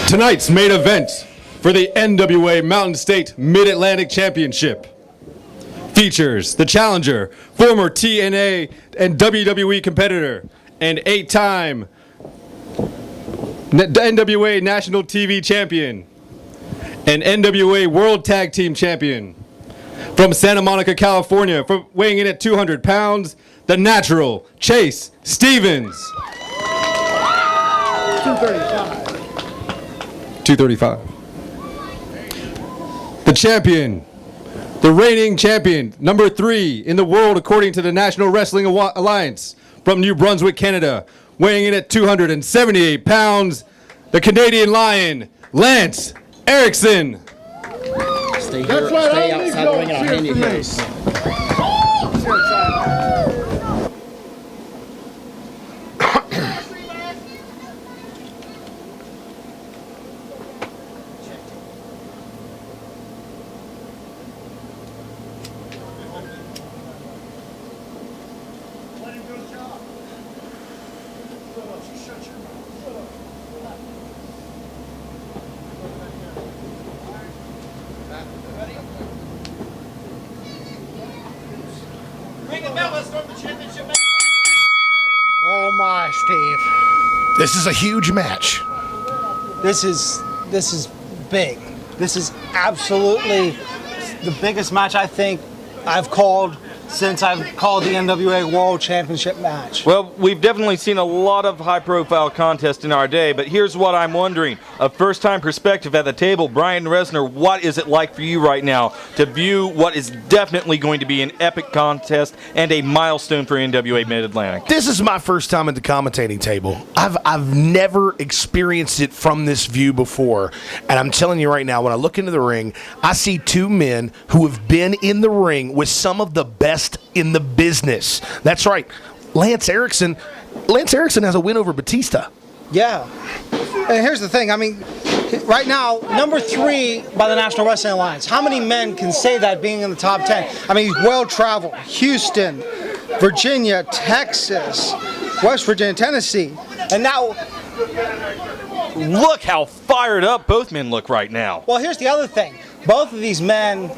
Tonight's main event for the NWA Mountain State Mid-Atlantic Championship features the challenger, former TNA and WWE competitor, and 8-time NWA National TV Champion, and NWA World Tag Team Champion. From Santa Monica, California, weighing in at 200 pounds, the Natural, Chase Stevens. 235. The champion, the reigning champion, number 3 in the world according to the National Wrestling Alliance, from New Brunswick, Canada, weighing in at 278 pounds, the Canadian Lion, Lance Erikson. Stay here, stay outside the ring and I'll hand you his. Oh my, Steve. This is a huge match. This is big. This is absolutely the biggest match I think I've called since I've called the NWA World Championship match. Well, we've definitely seen a lot of high-profile contests in our day, but here's what I'm wondering. A first-time perspective at the table, Brian Resner, what is it like for you right now to view what is definitely going to be an epic contest and a milestone for NWA Mid-Atlantic? This is my first time at the commentating table. I've never experienced it from this view before, and I'm telling you right now, when I look into the ring, I see two men who have been in the ring with some of the best in the business. That's right. Lance Erikson has a win over Batista. Yeah. And here's the thing. I mean, right now, number 3 by the National Wrestling Alliance. How many men can say that being in the top 10? I mean, he's well-traveled. Houston, Virginia, Texas, West Virginia, Tennessee. And now... Look how fired up both men look right now. Well, here's the other thing. Both of these men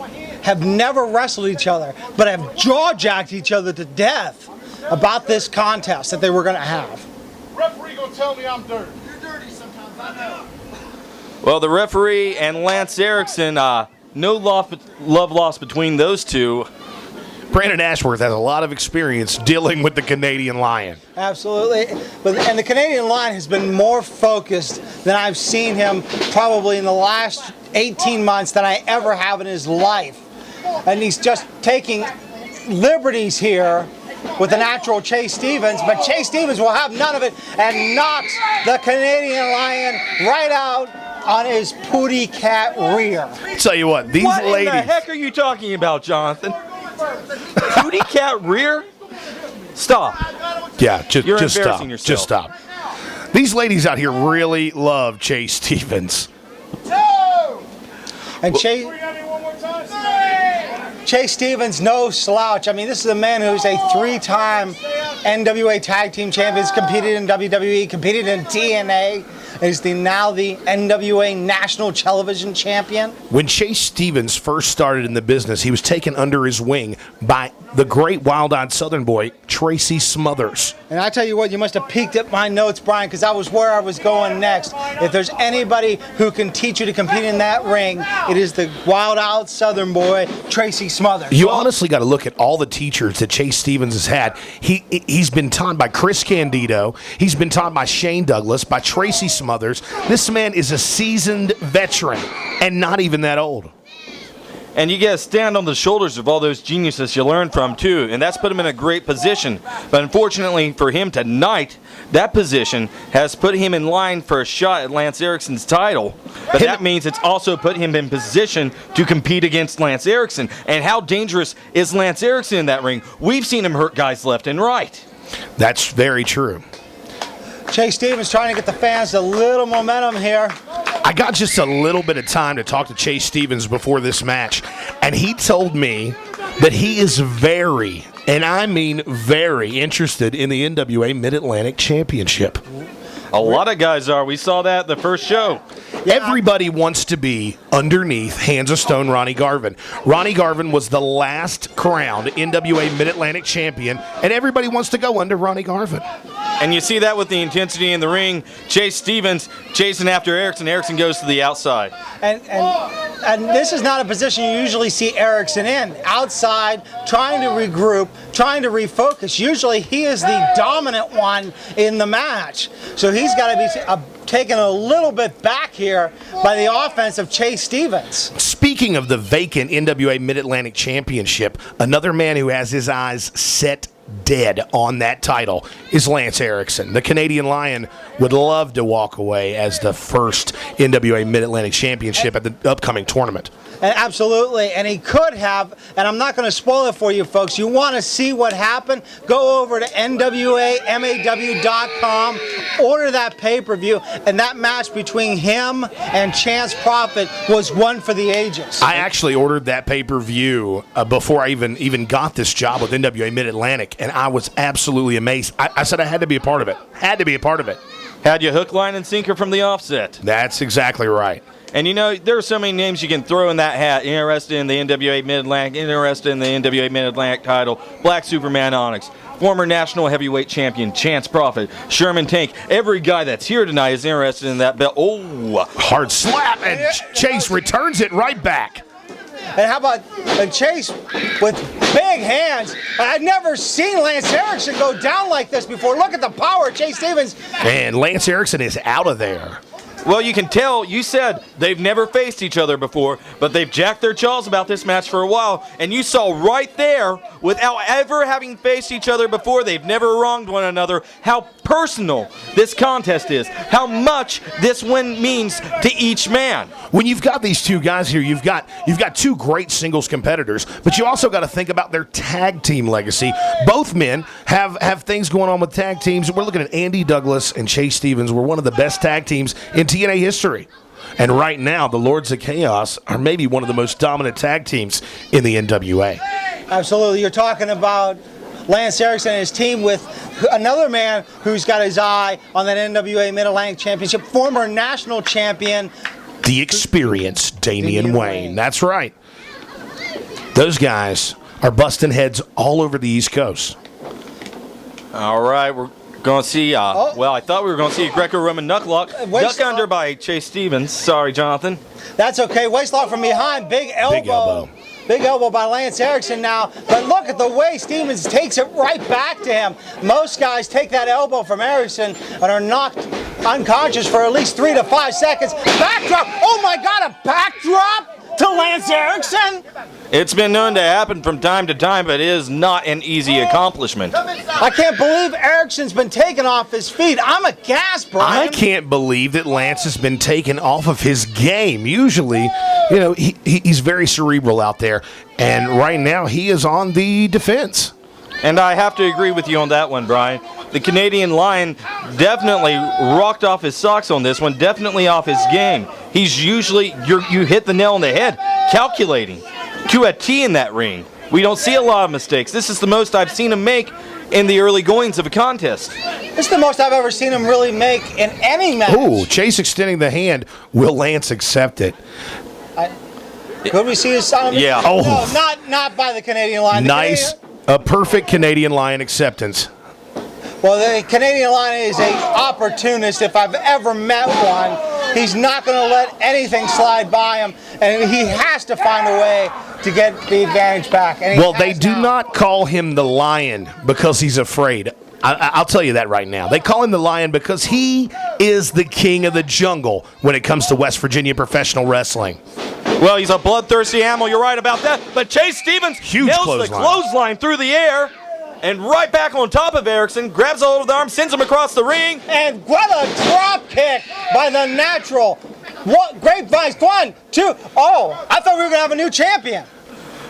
have never wrestled each other, but have jaw-jacked each other to death about this contest that they were going to have. Referee gonna tell me I'm dirty. You're dirty sometimes, I know. Well, the referee and Lance Erikson, no love lost between those two. Brandon Ashworth has a lot of experience dealing with the Canadian Lion. Absolutely. And the Canadian Lion has been more focused than I've seen him probably in the last 18 months than I ever have in his life. And he's just taking liberties here with the Natural Chase Stevens, but Chase Stevens will have none of it and knocks the Canadian Lion right out on his pooty cat rear. Tell you what, these What ladies... in the heck are you talking about, Jonathan? Pooty cat rear? Stop. Yeah, You're just stop. embarrassing yourself. Just stop. These ladies out here really love Chase Stevens. And Chase Stevens, no slouch. I mean, this is a man who's a 3-time NWA Tag Team Champion. He's competed in WWE, competed in TNA. He's now the NWA National Television Champion. When Chase Stevens first started in the business, he was taken under his wing by the great wild-eyed Southern boy, Tracy Smothers. And I tell you what, you must have peeked at my notes, Brian, because that was where I was going next. If there's anybody who can teach you to compete in that ring, it is the wild-eyed Southern boy, Tracy Smothers. You honestly got to look at all the teachers that Chase Stevens has had. He's been taught by Chris Candido. He's been taught by Shane Douglas, by Tracy Smothers. This man is a seasoned veteran and not even that old. And you got to stand on the shoulders of all those geniuses you learn from, too. And that's put him in a great position. But unfortunately for him tonight, that position has put him in line for a shot at Lance Erikson's title. But that means it's also put him in position to compete against Lance Erikson. And how dangerous is Lance Erikson in that ring? We've seen him hurt guys left and right. That's very true. Chase Stevens trying to get the fans a little momentum here. I got just a little bit of time to talk to Chase Stevens before this match, and he told me that he is very, and I mean very, interested in the NWA Mid-Atlantic Championship. A lot of guys are. We saw that the first show. Everybody wants to be underneath Hands of Stone Ronnie Garvin. Ronnie Garvin was the last crowned NWA Mid-Atlantic champion, and everybody wants to go under Ronnie Garvin. And you see that with the intensity in the ring. Chase Stevens chasing after Erikson. Erikson goes to the outside. And this is not a position you usually see Erikson in. Outside, trying to regroup, trying to refocus. Usually he is the dominant one in the match. So he's got to be taken a little bit back here by the offense of Chase Stevens. Speaking of the vacant NWA Mid-Atlantic Championship, another man who has his eyes set dead on that title is Lance Erikson. The Canadian Lion would love to walk away as the first NWA Mid-Atlantic Championship at the upcoming tournament. And absolutely, and he could have, and I'm not going to spoil it for you folks. You want to see what happened? Go over to NWAMAW.com, order that pay-per-view, and that match between him and Chance Prophet was one for the ages. I actually ordered that pay-per-view before I even got this job with NWA Mid-Atlantic, and I was absolutely amazed. I said I had to be a part of it. Had to be a part of it. Had you hook, line, and sinker from the offset. That's exactly right. And you know, there are so many names you can throw in that hat. Interested in the NWA Mid-Atlantic, interested in the NWA Mid-Atlantic title, Black Superman Onyx, former national heavyweight champion Chance Prophet, Sherman Tank. Every guy that's here tonight is interested in that belt. Oh, hard slap, and Chase returns it right back. And how about Chase with big hands? I've never seen Lance Erikson go down like this before. Look at the power of Chase Stevens. And Lance Erikson is out of there. well, you can tell, you said they've never faced each other before, but they've jacked their jaws about this match for a while, and you saw right there, without ever having faced each other before, they've never wronged one another, how personal this contest is, how much this win means to each man. When you've got these two guys here, you've got two great singles competitors, but you also got to think about their tag team legacy. Both men have things going on with tag teams. We're looking at Andy Douglas and Chase Stevens. We're one of the best tag teams in TNA history. And right now, the Lords of Chaos are maybe one of the most dominant tag teams in the NWA. Absolutely. You're talking about Lance Erikson and his team with another man who's got his eye on that NWA Mid-Atlantic Championship, former national champion. The experienced Damian Wayne. That's right. Those guys are busting heads all over the East Coast. All right, we're going to see, well, I thought we were going to see a Greco-Roman knucklock. Duck under by Chase Stevens. Sorry, Jonathan. That's okay. Waistlock from behind. Big elbow. Big elbow by Lance Erikson now. But look at the way Stevens takes it right back to him. Most guys take that elbow from Erikson and are knocked unconscious for at least 3 to 5 seconds. Backdrop. Oh, my God, a backdrop to Lance Erikson? It's been known to happen from time to time, but it is not an easy accomplishment. I can't believe Erikson's been taken off his feet. I'm aghast, Brian. I can't believe that Lance has been taken off of his game. Usually, you know, he's very cerebral out there, and right now he is on the defense. And I have to agree with you on that one, Brian. The Canadian Lion definitely rocked off his socks on this one, definitely off his game. He's usually, you hit the nail on the head, calculating to a T in that ring. We don't see a lot of mistakes. This is the most I've seen him make in the early goings of a contest. This is the most I've ever seen him really make in any match. Ooh, Chase extending the hand. Will Lance accept it? Could we see his son? Yeah. Oh. No, not by the Canadian Lion. Nice. A perfect Canadian Lion acceptance. Well, the Canadian Lion is an opportunist if I've ever met one. He's not going to let anything slide by him, and he has to find a way to get the advantage back. And Well, they do not call him the Lion because he's afraid. I'll tell you that right now. They call him the Lion because he is the king of the jungle when it comes to West Virginia professional wrestling. Well, he's a bloodthirsty animal, you're right about that. But Chase Stevens Huge nails clothesline. the clothesline through the air and right back on top of Erikson, grabs a hold of the arm, sends him across the ring. And what a drop kick by the natural. What grapevines? 1, 2. Oh, I thought we were going to have a new champion.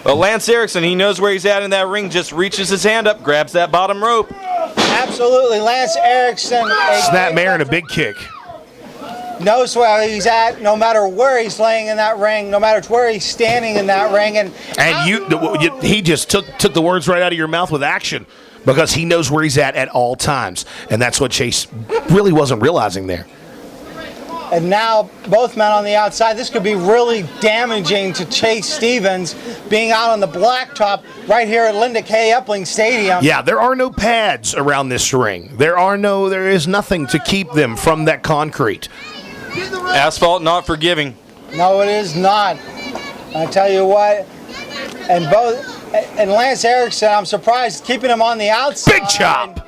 Well, Lance Erikson, he knows where he's at in that ring, just reaches his hand up, grabs that bottom rope. Absolutely. Lance Erikson. Snapmare and a big kick. Knows where he's at, no matter where he's laying in that ring, no matter where he's standing in that ring. And he just took the words right out of your mouth with action because he knows where he's at all times. And that's what Chase really wasn't realizing there. And now both men on the outside. This could be really damaging to Chase Stevens being out on the blacktop right here at Linda K. Epling Stadium. Yeah, there are no pads around this ring. There is nothing to keep them from that concrete. Asphalt not forgiving. No, it is not. I tell you what, and Lance Erikson, I'm surprised keeping him on the outside. Big chop.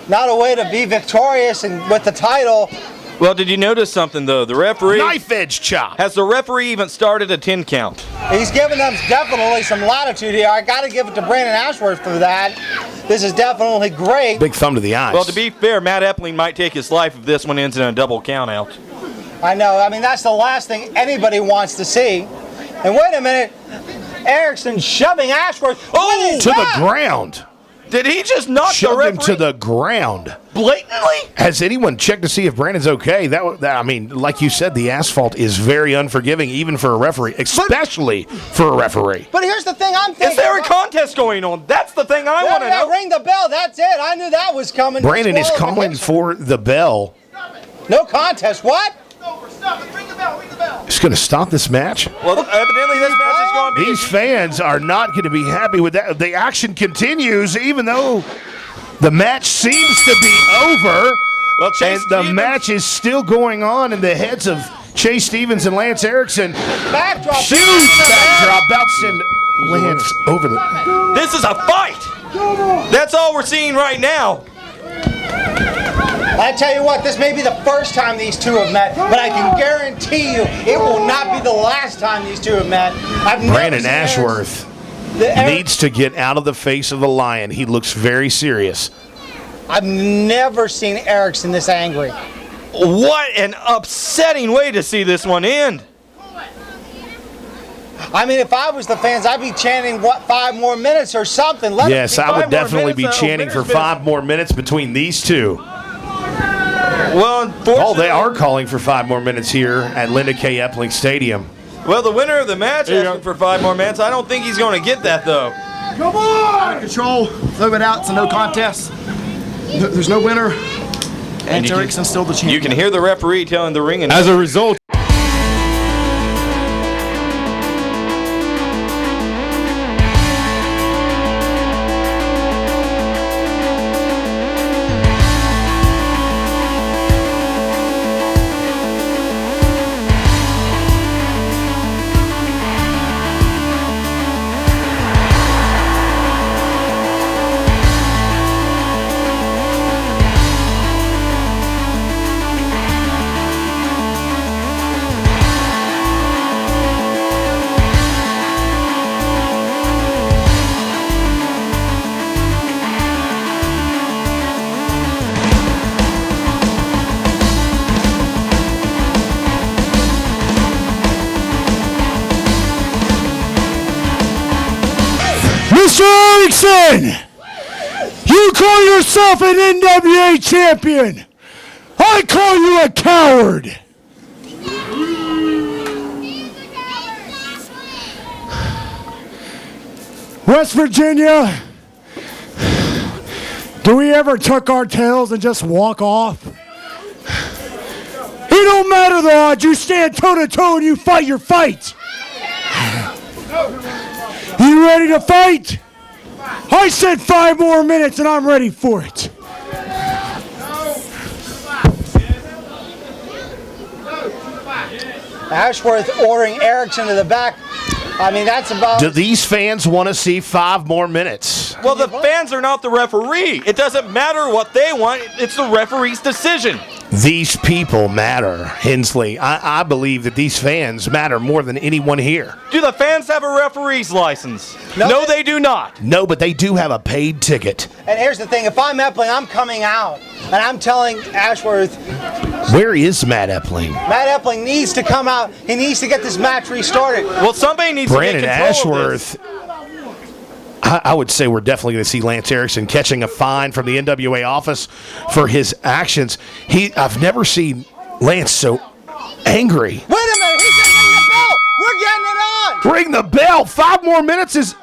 Not a way to be victorious and with the title. Well, did you notice something, though? The referee... Knife edge chop. Has the referee even started a 10 count? He's given them definitely some latitude here. I got to give it to Brandon Ashworth for that. This is definitely great. Big thumb to the eyes. Well, to be fair, Matt Epling might take his life if this one ends in a double count out. I know. I mean, that's the last thing anybody wants to see. And wait a minute. Erikson shoving Ashworth to the ground. Did he just knock the Shoved referee him to the ground. blatantly? Has anyone checked to see if Brandon's okay? I mean, like you said, the asphalt is very unforgiving, even for a referee, especially for a referee. But here's the thing I'm thinking. Is there a contest going on? That's the thing I want to know. Ring the bell. That's it. I knew that was coming. Brandon is calling for the bell. No contest. What? Stop it. Ring the bell. Ring the bell. It's going to stop this match. Well, evidently this match is going to be... These fans are not going to be happy with that. The action continues, even though the match seems to be over. Well, And the match is still going on in the heads of Chase Stevens and Lance Erikson. Backdrop. Huge backdrop. About to send Lance over the... This is a fight. That's all we're seeing right now. I tell you what, this may be the first time these two have met, but I can guarantee you it will not be the last time these two have met. Brandon Ashworth needs to get out of the face of the lion. He looks very serious. I've never seen Erikson this angry. What an upsetting way to see this one end. I mean, if I was the fans, I'd be chanting, 5 more minutes or something. Yes, I would definitely be chanting for 5 more minutes between these two. Well, unfortunately... they are calling for 5 more minutes here at Linda K. Epling Stadium. Well, the winner of the match asking for 5 more minutes. I don't think he's going to get that, though. Come on! Out of control. Throw it out. It's a no contest. There's no winner. And Erikson's still the champion. You can hear the referee telling the ring... As a result... Mr. Erikson, you call yourself an NWA champion. I call you a coward. West Virginia, do we ever tuck our tails and just walk off? It don't matter the odds. You stand toe to toe and you fight your fight. You ready to fight? I said 5 more minutes and I'm ready for it. Ashworth ordering Erikson to the back. I mean, that's about... Do these fans want to see 5 more minutes? Well, the fans are not the referee. It doesn't matter what they want. It's the referee's decision. These people matter, Hensley. I believe that these fans matter more than anyone here. Do the fans have a referee's license? No, they do not. No, but they do have a paid ticket. And here's the thing. If I'm Epling, I'm coming out. And I'm telling Ashworth... Where is Matt Epling? Matt Epling needs to come out. He needs to get this match restarted. Well, somebody needs Brandon to get control Ashworth. of this. I would say we're definitely going to see Lance Erikson catching a fine from the NWA office for his actions. I've never seen Lance so angry. Wait a minute. He said ring the bell. We're getting it on. Ring the bell. 5 more minutes is...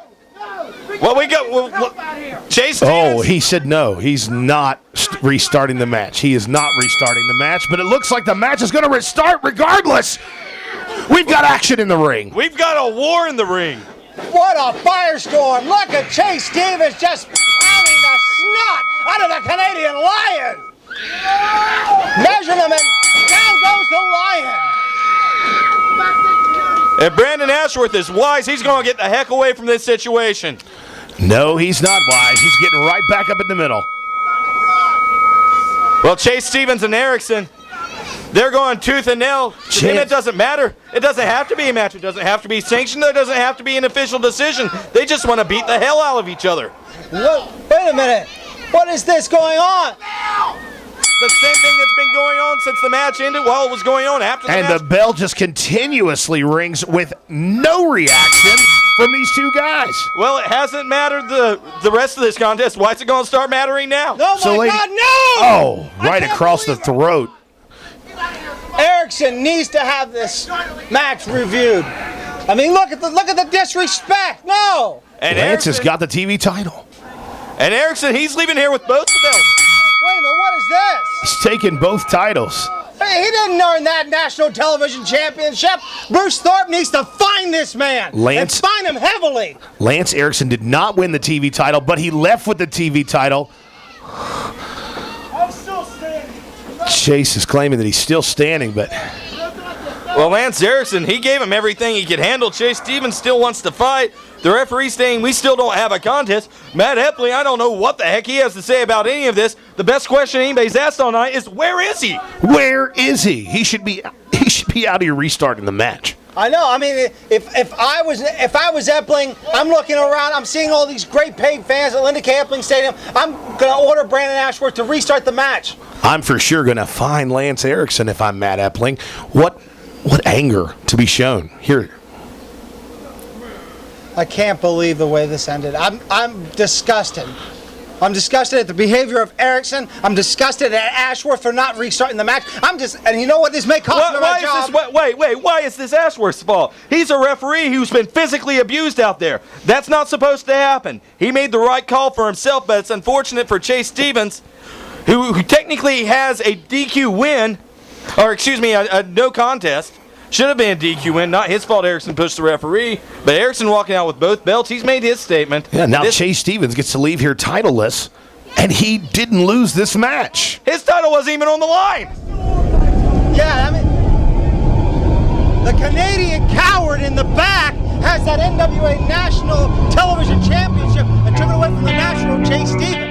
Well, we got Chase Oh, Stevens. he said no. He's not restarting the match. He is not restarting the match, but it looks like the match is going to restart regardless. We've got action in the ring. We've got a war in the ring. What a firestorm! Look at Chase Stevens just pounding the snot out of the Canadian Lion! Measurement, down goes the Lion! If Brandon Ashworth is wise, he's going to get the heck away from this situation. No, he's not wise. He's getting right back up in the middle. Well, Chase Stevens and Erikson, they're going tooth and nail. To them, it doesn't matter. It doesn't have to be a match. It doesn't have to be sanctioned. It doesn't have to be an official decision. They just want to beat the hell out of each other. Wait a minute. What is this going on? The same thing that's been going on since the match ended while it was going on after the match. And the bell just continuously rings with no reaction from these two guys. Well, it hasn't mattered the rest of this contest. Why is it going to start mattering now? Oh my God, no! Oh, right across the throat. Erikson needs to have this match reviewed. I mean, look at the disrespect. No. And Lance has Erikson, got the TV title. and Erikson, he's leaving here with both the belts. Wait a minute, what is this? He's taken both titles. Hey, he didn't earn that national television championship. Bruce Thorpe needs to find this man. Lance- and find him heavily. Lance Erikson did not win the TV title, but he left with the TV title. I'm still standing. Chase is claiming that he's still standing, but Well, Lance Erikson, he gave him everything he could handle. Chase Stevens still wants to fight. The referee saying we still don't have a contest. Matt Epling, I don't know what the heck he has to say about any of this. The best question anybody's asked all night is, where is he? where is he? He should be out here restarting the match. I know. I mean, if I was Epling, I'm looking around. I'm seeing all these great paid fans at Epling Stadium. I'm gonna order Brandon Ashworth to restart the match. I'm for sure going to find Lance Erikson if I'm Matt Epling. What anger to be shown here. I can't believe the way this ended. I'm disgusted. I'm disgusted at the behavior of Erikson. I'm disgusted at Ashworth for not restarting the match. And you know what? This may cost me my job. Why is this Ashworth's fault? He's a referee who's been physically abused out there. That's not supposed to happen. He made the right call for himself, but it's unfortunate for Chase Stevens, who technically has a DQ win, or excuse me, a no contest. Should have been a DQ win. Not his fault Erikson pushed the referee, but Erikson walking out with both belts. He's made his statement. Yeah, now Chase Stevens gets to leave here titleless, and he didn't lose this match. His title wasn't even on the line. Yeah, I mean, the Canadian coward in the back has that NWA National Television Championship and took it away from the National Chase Stevens.